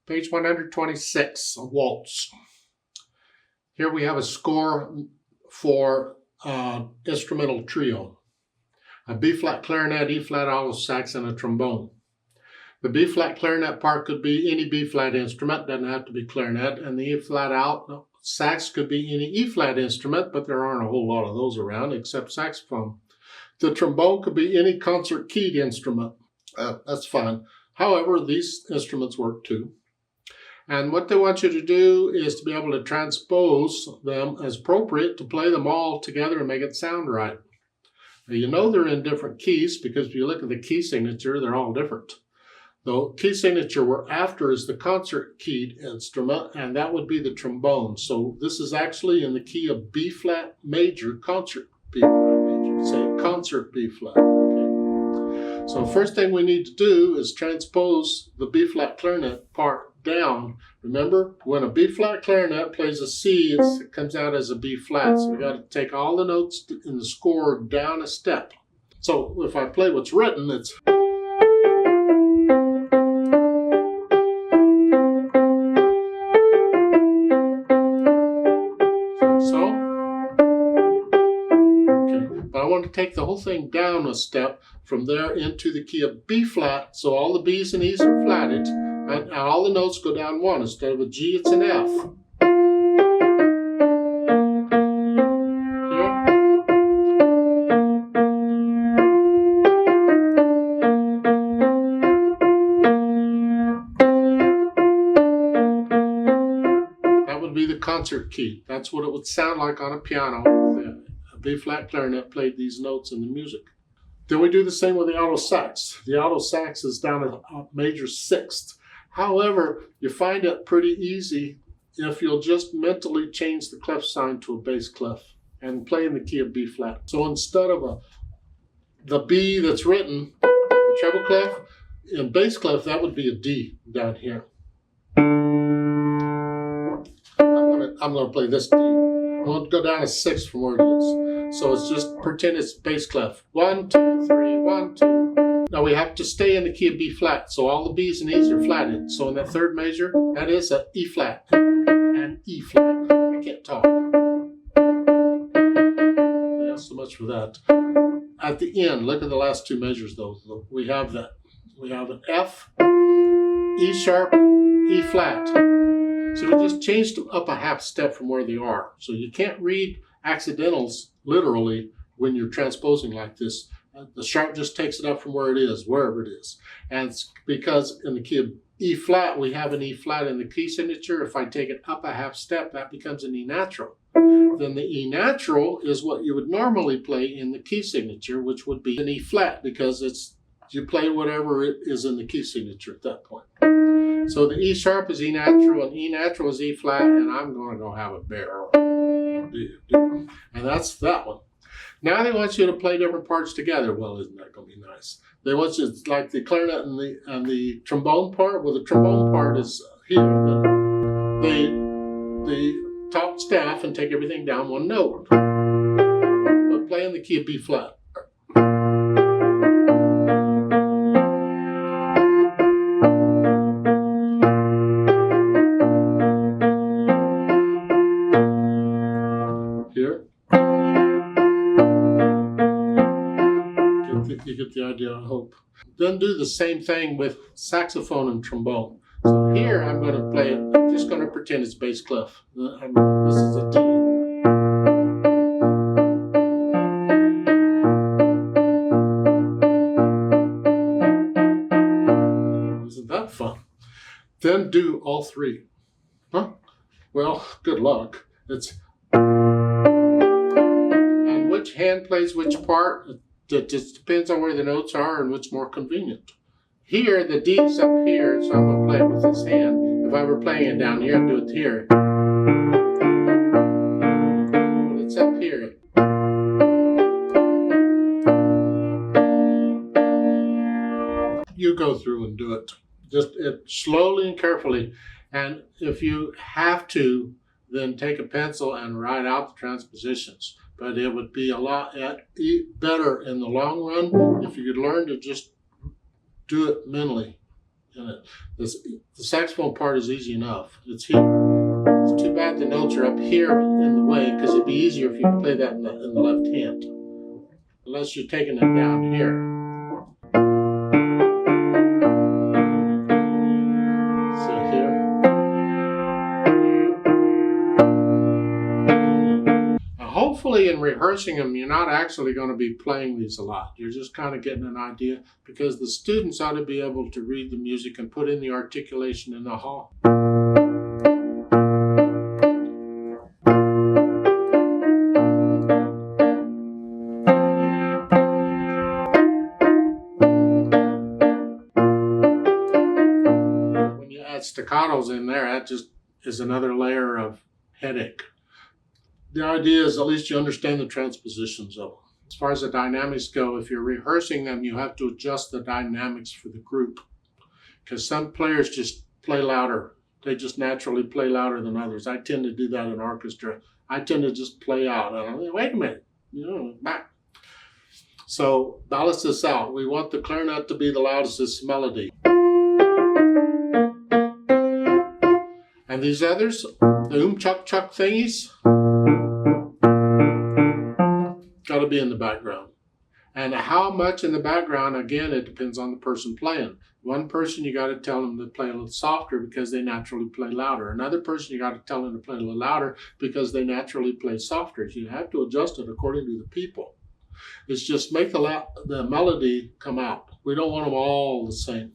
Page 126, a waltz. Here we have a score for instrumental trio. A B-flat clarinet, E-flat alto sax, and a trombone. The B-flat clarinet part could be any B-flat instrument, doesn't have to be clarinet, and the E-flat alto sax could be any E-flat instrument, but there aren't a whole lot of those around except saxophone. The trombone could be any concert-keyed instrument. That's fine. However, these instruments work too. And what they want you to do is to be able to transpose them as appropriate to play them all together and make it sound right. Now, you know they're in different keys because if you look at the key signature, they're all different. The key signature we're after is the concert-keyed instrument, and that would be the trombone. So this is actually in the key of B-flat major, concert B-flat major, say concert B-flat. Okay. So first thing we need to do is transpose the B-flat clarinet part down. Remember, when a B-flat clarinet plays a C, it comes out as a B-flat. So we got to take all the notes in the score down a step. So if I play what's written, it's so. Okay, but I want to take the whole thing down a step from there into the key of B-flat. So all the B's and E's are flatted. And all the notes go down one. Instead of a G, it's an F. Here. That would be the concert key. That's what it would sound like on a piano. A B-flat clarinet played these notes in the music. Then we do the same with the alto sax. The alto sax is down a major sixth. However, you find it pretty easy if you'll just mentally change the clef sign to a bass clef and play in the key of B flat. So instead of the B that's written, in treble clef, in bass clef, that would be a D down here. I'm gonna play this D. I'm gonna go down a sixth from where it is. So it's just pretend it's bass clef. 1, 2, 3, 1, 2. Now we have to stay in the key of B flat, so all the B's and E's are flatted. So in that third measure, that is a E flat and E flat. I can't talk. Yeah, so much for that. At the end, look at the last two measures though. We have an F, E sharp, E flat. So we just changed them up a half step from where they are. So you can't read accidentals literally when you're transposing like this. The sharp just takes it up from where it is, wherever it is. And it's because in the key of E flat, we have an E flat in the key signature. If I take it up a half step, that becomes an E natural. Then the E natural is what you would normally play in the key signature, which would be an E flat because you play whatever it is in the key signature at that point. So the E sharp is E natural and E natural is E flat, and I'm going to go have a bear. And that's that one. Now they want you to play different parts together. Well, isn't that going to be nice? They want you to, like the clarinet and the trombone part. Well, the trombone part is here. The top staff and take everything down one note. But play in the key of B flat. Here. You get the idea, I hope. Then do the same thing with saxophone and trombone. So here I'm going to play it, I'm just going to pretend it's bass clef. This is a D. Isn't that fun? Then do all three. Huh? Well, good luck. And which hand plays which part? It just depends on where the notes are and what's more convenient. Here, the D's up here, so I'm going to play it with this hand. If I were playing it down here, I'd do it here. But it's up here. You go through and do it. Just slowly and carefully. And if you have to, then take a pencil and write out the transpositions. But it would be a lot better in the long run if you could learn to just do it mentally in it. The saxophone part is easy enough. It's here. It's too bad the notes are up here in the way, because it'd be easier if you play that in the left hand. Unless you're taking it down here. See here? Now, hopefully in rehearsing them, you're not actually going to be playing these a lot. You're just kind of getting an idea, because the students ought to be able to read the music and put in the articulation in the hall. Staccatos in there, that just is another layer of headache. The idea is at least you understand the transpositions of them. As far as the dynamics go, if you're rehearsing them, you have to adjust the dynamics for the group, because some players just play louder. They just naturally play louder than others. I tend to do that in orchestra. I tend to just play out. And I'm like, wait a minute, back. So balance this out. We want the clarinet to be the loudest melody. And these others, the chuck chuck thingies, got to be in the background. And how much in the background, again, it depends on the person playing. One person, you got to tell them to play a little softer because they naturally play louder. Another person, you got to tell them to play a little louder because they naturally play softer. You have to adjust it according to the people. It's just make the melody come out. We don't want them all the same.